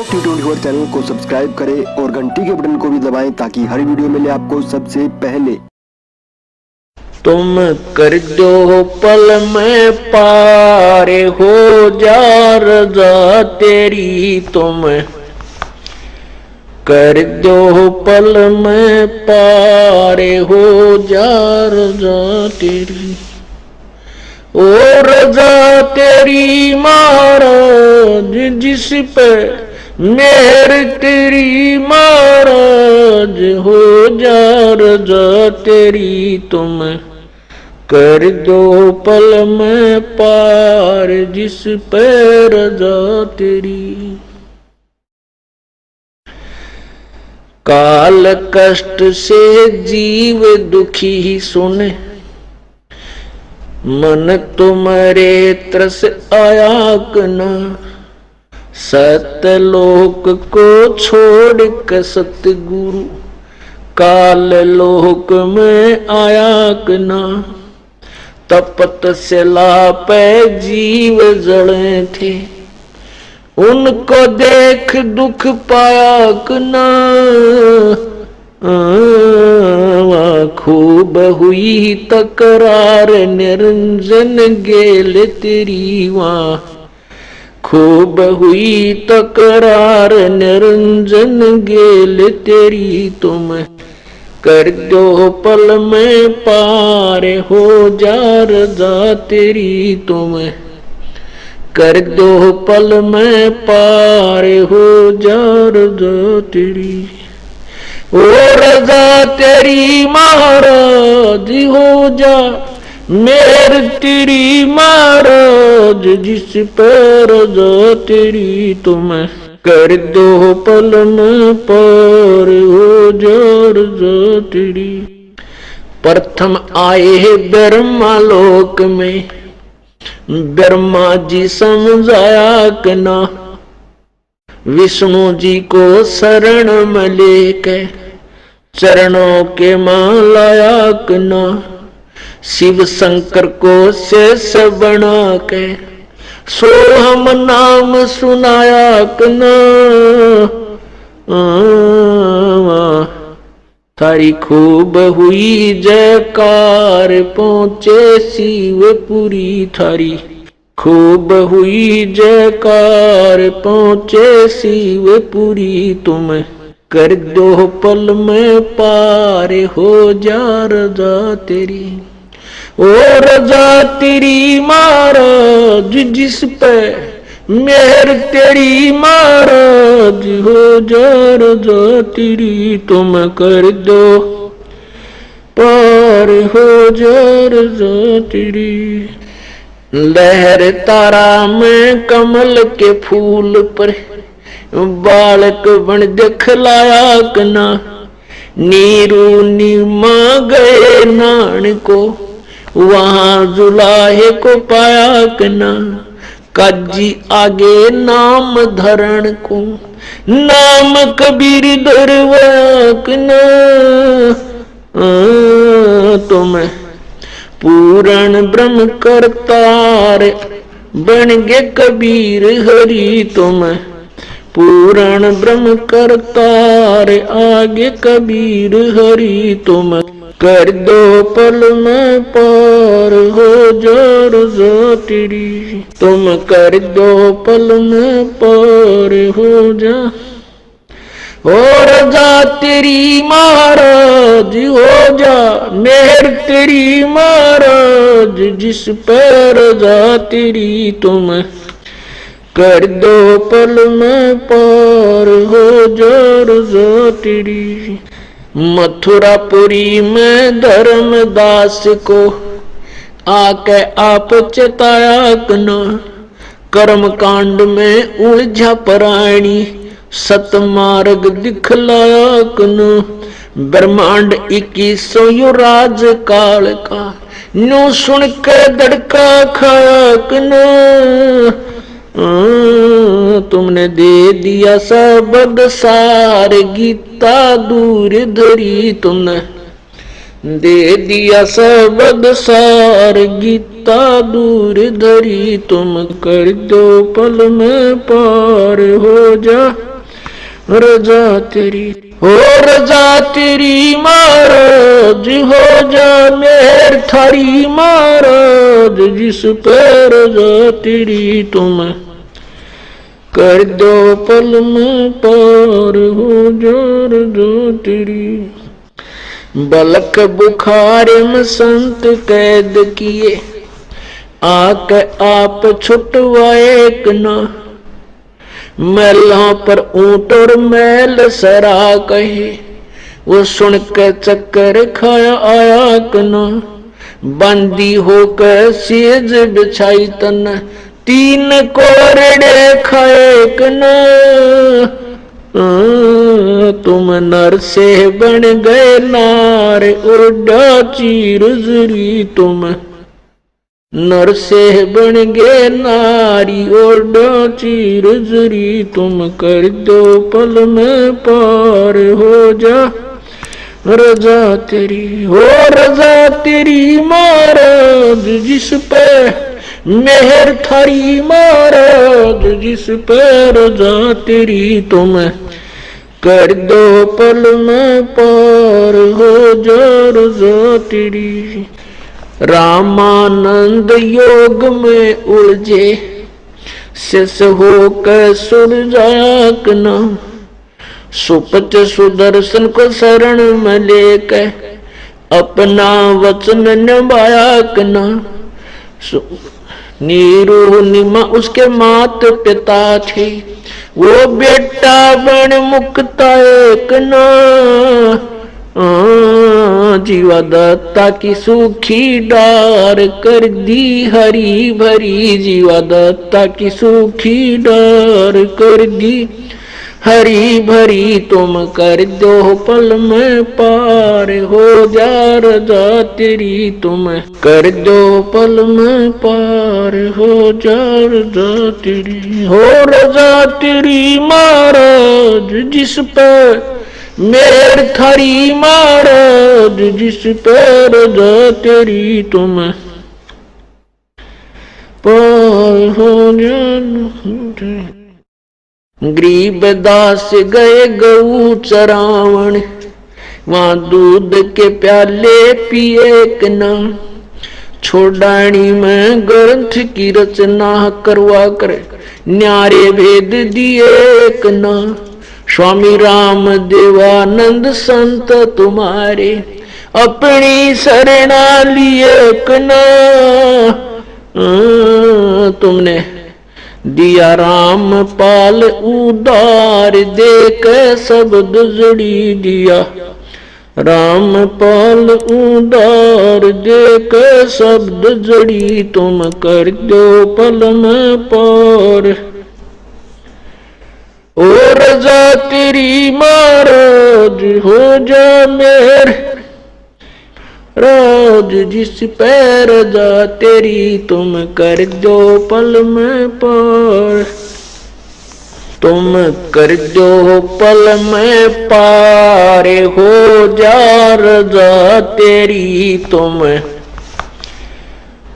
Ashok T24 channel को subscribe करें और घंटी के बटन को भी दबाएं ताकि हर वीडियो मिले आपको सबसे पहले। तुम कर दो पल में पार हो जा रज़ा तेरी, तुम कर दो पल में पार हो जा रज़ा तेरी। ओ रज़ा तेरी महाराज जिस पे मेहर तेरी महाराज, हो जा रज़ा तेरी, तुम कर दो पल में पार जिस पे रज़ा तेरी। काल कष्ट से जीव दुखी ही सुने, मन तुम्हारे तरस आया कना। सतलोक को छोड़ के सतगुरु काल लोक में आया कना। तपत शिला पे जीव जड़े थे, उनको देख दुख पाया कना। खूब हुई तकरार निरंजन गेल तेरी वहाँ, खूब हुई तकरार निरंजन गेल तेरी। तुम कर दो पल में पार हो जा रज़ा तेरी, तुम कर दो पल में पार हो जा रज़ा तेरी। ओ रज़ा तेरी महाराज हो जा मेहर तेरी महाराज जिस पर रज़ा तेरी। तुम कर दो पल में पार हो जा रज़ा तेरी। प्रथम आए ब्रह्मा लोक में, ब्रह्मा जी समझाया कना। विष्णु जी को शरण में लेके चरणों के मां लाया कना। शिव शंकर को शेष बना के सोहम नाम सुनाया कना। थारी खूब हुई जयकार पहुंचे शिवपुरी थारी। खूब हुई जयकार पहुंचे शिवपुरी। तुम कर दो पल में पार हो जा रज़ा तेरी। ओ रज़ा तेरी महाराज जिस पे मेहर तेरी महाराज, हो जा रज़ा तेरी। तुम कर दो पार हो जा रज़ा तेरी। लहर तारा में कमल के फूल पर बालक बन दिखलाया कना। नीरू नीमा गए नान को वहां जुलाहे को पाया कना। काजी आगे नाम धरण को नाम कबीर धरवाया कना। तुम पूर्ण ब्रह्म करतार बन गे कबीर हरि। तुम पूर्ण ब्रह्म करतार आगे कबीर हरि। तुम कर दो पल में पार हो जा रज़ा तेरी। तुम कर दो पल में पार हो जा। ओ रज़ा तेरी महाराज हो जा मेहर तेरी महाराज जिस पर रज़ा तेरी। तुम कर दो पल में पार हो जा रज़ा तेरी। मथुरापुरी में धर्मदास को आके आप चेताया कना। कर्म कांड में उलझा प्राणी सतमार्ग दिखलाया कना। ब्रह्मांड 21 युवराज काल का न्यू सुन के दड़का खाया कना। तुमने दे दिया शब्द सार गीता दूर धरी। तुमने दे दिया शब्द सार गीता दूर धरी। तुम कर दो पल में पार हो जा। रजा तेरी हो रजा तेरी महाराज, हो जा मेहर थारी महाराज, जिस पे रजा तेरी तुम कर दो पल में पार, हो जा रजा तेरी। बलक बुखार में संत कैद किए, आके आप छुटवाए न, मैलों पर ऊंट और मैल सरा कहे, वो सुन के चक्कर खाया आया कना। बंदी होकर सेज बिछाई तन, तीन कोरड़े खाए कना। तुम नर से बन गए नार, उड़ा चीर जरी तुम नर से बन गए नारी, उड़ा चीर जरी तुम कर दो पल में पार, हो जा रजा तेरी हो रजा तेरी महाराज, जिस पे मेहर थारी महाराज, जिस पे रजा तेरी तुम कर दो पल में पार, हो जा रजा तेरी। रामानंद योग में उलझे, शिष होकर सुरजाक न, सुपच सुदर्शन को शरण में लेकर अपना वचन निभाया न। नीरू निमा उसके मात पिता थे, वो बेटा बन मुक्ता एक न। जीवा दत्ता की सूखी डार कर दी हरी भरी, जीवा दत्ता की सूखी डार कर दी हरी भरी तुम कर दो पल में पार, हो जा रजा तेरी तुम कर दो पल में पार, हो जा रजा तेरी हो रजा तेरी महाराज, जिस पर मेर थारी महाराज, जिस पे रजा तेरी तुम पार, हो जा। गरीब दास गए गऊ चरावण, वहां दूध के प्याले पिए कि न, छोड़ानी में ग्रंथ की रचना करवा कर न्यारे भेद दिए कि न। स्वामी राम देवानंद संत तुम्हारे अपनी शरणा लिए कि न। तुमने दिया राम पाल उदार, देख शब्द जड़ी दिया राम पाल उदार, देख शब्द जड़ी तुम कर दो पल में पार, ओ रजा तेरी महाराज, हो जा मेर राज, जिस पे रजा तेरी तुम कर दो पल में पार, तुम कर दो पल में पार, हो जा रजा तेरी तुम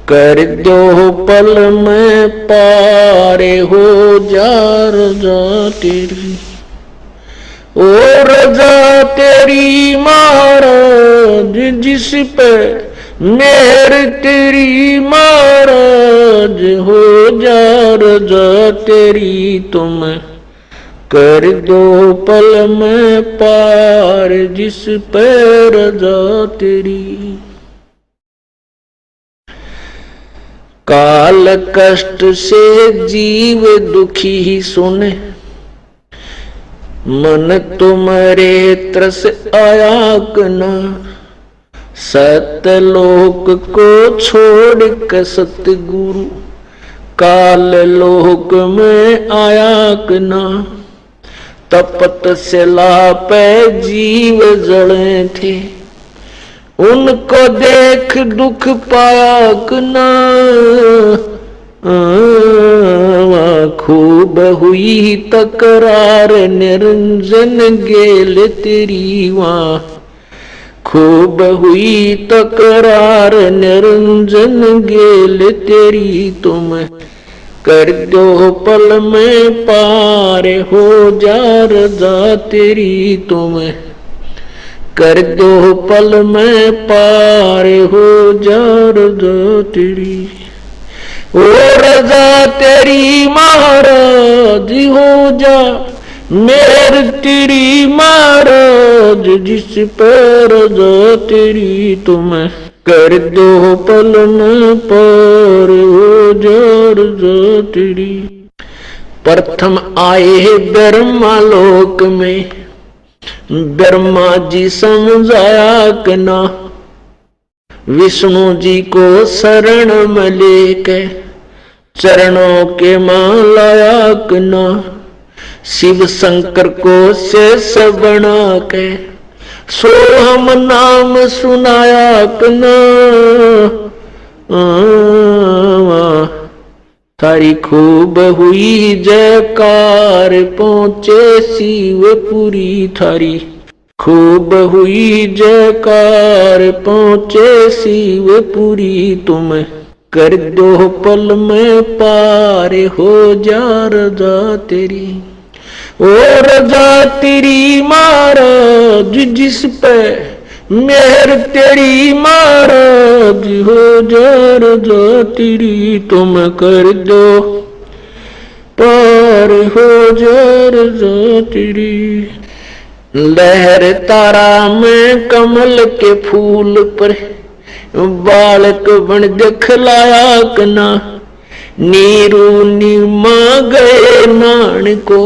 कर दो पल में पार, हो जा रजा तेरी ओ रजा तेरी महाराज, जिस पे मेहर तेरी महाराज, हो जा रजा तेरी तुम कर दो पल में पार, जिस पे रजा तेरी। काल कष्ट से जीव दुखी ही सुने, मन तुम्हारे त्रस आया कना, सतलोक को छोड़ के सतगुरु काल लोक में आया कना। तपत से लापे जीव जड़े थे, उनको देख दुख पाया कना। खूब हुई तकरार निरंजन गेल तेरी वहाँ, खूब हुई तकरार निरंजन गेल तेरी तुम कर दो पल में पार हो जा रजा तेरी तुम, कर दो पल में पार हो जा रजा तेरी। ओ रजा तेरी महाराज हो जा, मेहर तेरी महाराज जिस पर रजा तेरी तुम, कर दो पल में पार हो जा रजा तेरी। प्रथम आए ब्रह्मा लोक में, ब्रह्मा जी समझाया कि ना, विष्णु जी को शरण में लेके चरणों के मान लाया कि ना, शिव शंकर को शेष बना के सोहम नाम सुनाया कि ना। थारी खूब हुई जयकार पहुंचे शिवपुरी, थारी खूब हुई जयकार पहुंचे शिवपुरी तुम, कर दो पल में पार हो जा रजा तेरी। ओ रजा तेरी महाराज जिस पे मेहर तेरी महाराज हो जा रजा तेरी तुम, कर दो पार हो जा रजा तेरी। लहर तारा में कमल के फूल पर बालक बन दिखलाया कना, नीरू नीमा गए नान को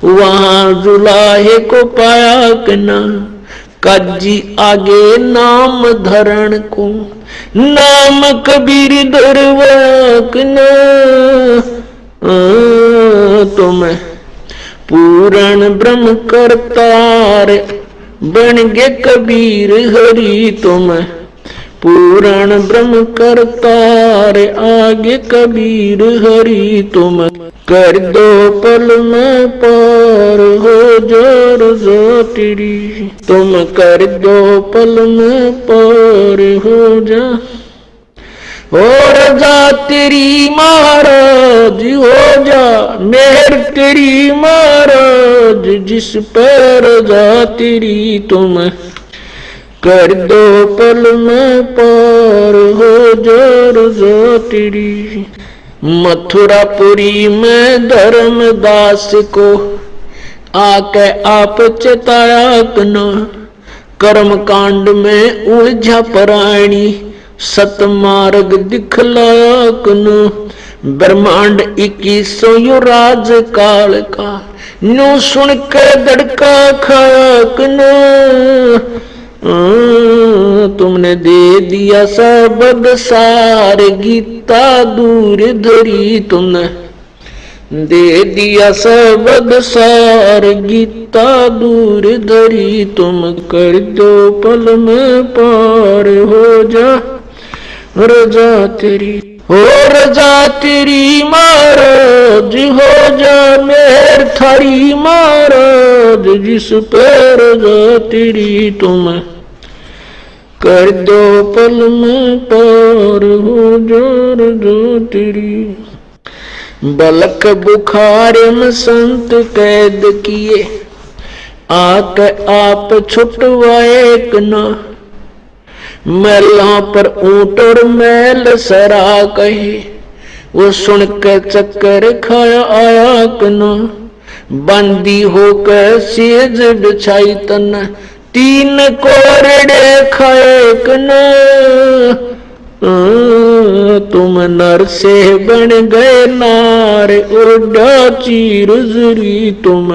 वहां जुलाहे को पाया कना, काजी आगे नाम धरण को नाम कबीर धरवा कना। तुम पूर्ण ब्रह्म करतार बन गे कबीर हरि तुम, पूर्ण ब्रह्म करतार आगे कबीर हरि तुम, कर दो पल में पार हो जा रजा तेरी तुम, कर दो पल में पार हो जा। हो रजा तेरी महाराज हो जा, मेहर तेरी महाराज जिस पर रजा तेरी तुम, कर दो पल में पार हो जा रजा तेरी। मथुरापुरी में धर्मदास को आके आप चेताया कना, कर्म कांड में उलझा प्राणी सतमार्ग दिखलाया कना। ब्रह्मांड 2100 युराज काल का न्यू सुन के धड़का खाया कना। तुमने दे दिया सबद सार गीता दूर धरी, तुमने दे दिया सबद सार गीता दूर धरी तुम, कर दो पल में पार हो जा रजा तेरी। हो रजा तेरी महाराज हो जा, मेहर थारी महाराज जिस पर रजा तेरी तुम, कर दो पल में पार हो जा रजा तेरी। बलक बुखार में संत कैद किए आके आप छुटवाए कना, मैलों पर ऊंट और मैल सरा कहे वो सुन के चक्कर खाया आया कना। बंदी होकर सेज बिछाई तन तीन कोरड़े खाए कना। तुम नर से बन गए नार उड़ा चीर जरी, तुम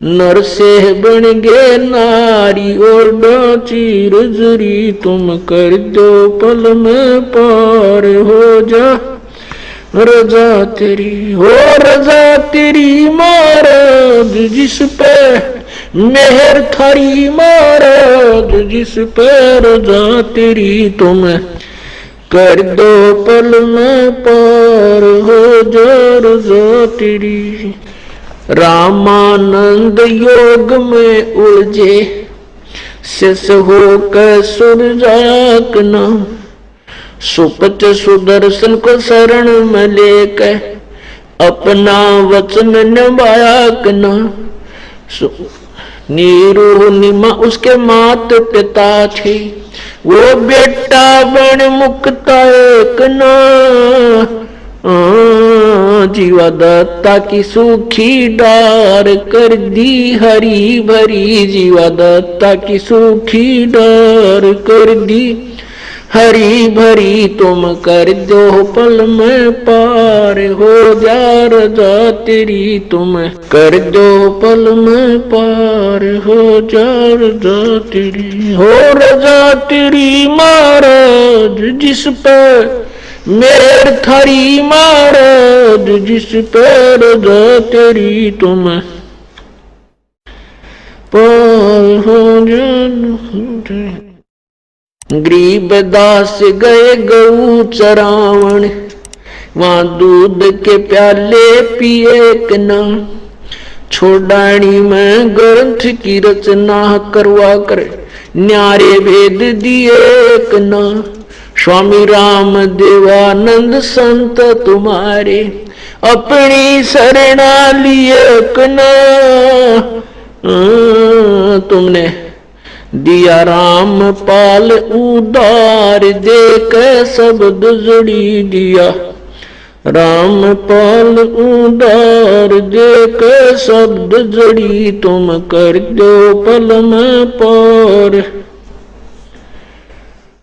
नर से बन गए नारी और चीर जरी तुम, कर दो पल में पार हो जा रजा तेरी। हो रजा तेरी महाराज जिस पे मेहर थारी महाराज जिस पे रजा तेरी तुम, कर दो पल में पार हो जा रजा तेरी। रामानंद योग में उलझे शिष्य होकर सुरजाकना, सुपच सुदर्शन को शरण में लेकर अपना वचन निभाया कना। नीरू निमा उसके मात पिता थे, वो बेटा बन मुक्ता एक ना। जीवा दत्ता की सूखी डार कर दी हरी भरी, जीवा दत्ता की सूखी डार कर दी हरी भरी। तुम कर दो पल में पार, हो जा रजा तेरी तुम कर दो पल में पार, हो जा रजा तेरी। हो रजा तेरी महाराज जिस पर मेर थारी, महाराज जिस पर रजा तेरी तुम पार हो जा। गरीब दास गए गऊ चरावण, वहां दूध के प्याले पिए कना। छोड़ानी में ग्रंथ की रचना करवा कर न्यारे भेद दिए कना। स्वामी राम देवानंद संत तुम्हारे अपनी शरणा लिए कना। तुमने दिया राम पाल उदार, देख शब्द जड़ी दिया राम पाल उदार, देख शब्द जड़ी तुम कर दो पल में पार।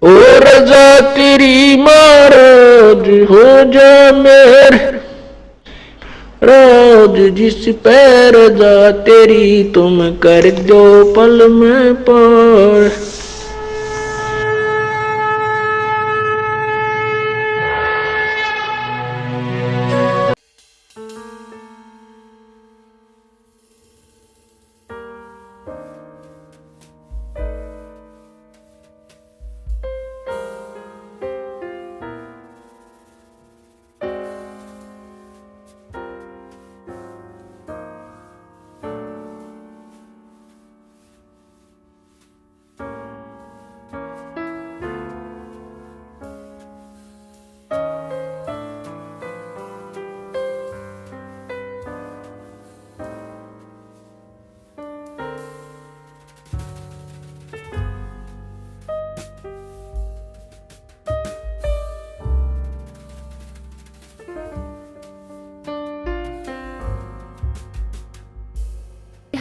ओ रजा तेरी महाराज हो जा मेर राज जिस पैर जा तेरी तुम कर दो पल में पार।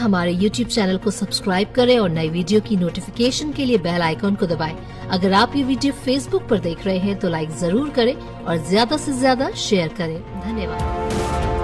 हमारे YouTube चैनल को सब्सक्राइब करें और नई वीडियो की नोटिफिकेशन के लिए बेल आइकॉन को दबाएं। अगर आप ये वीडियो Facebook पर देख रहे हैं तो लाइक जरूर करें और ज्यादा से ज्यादा शेयर करें। धन्यवाद।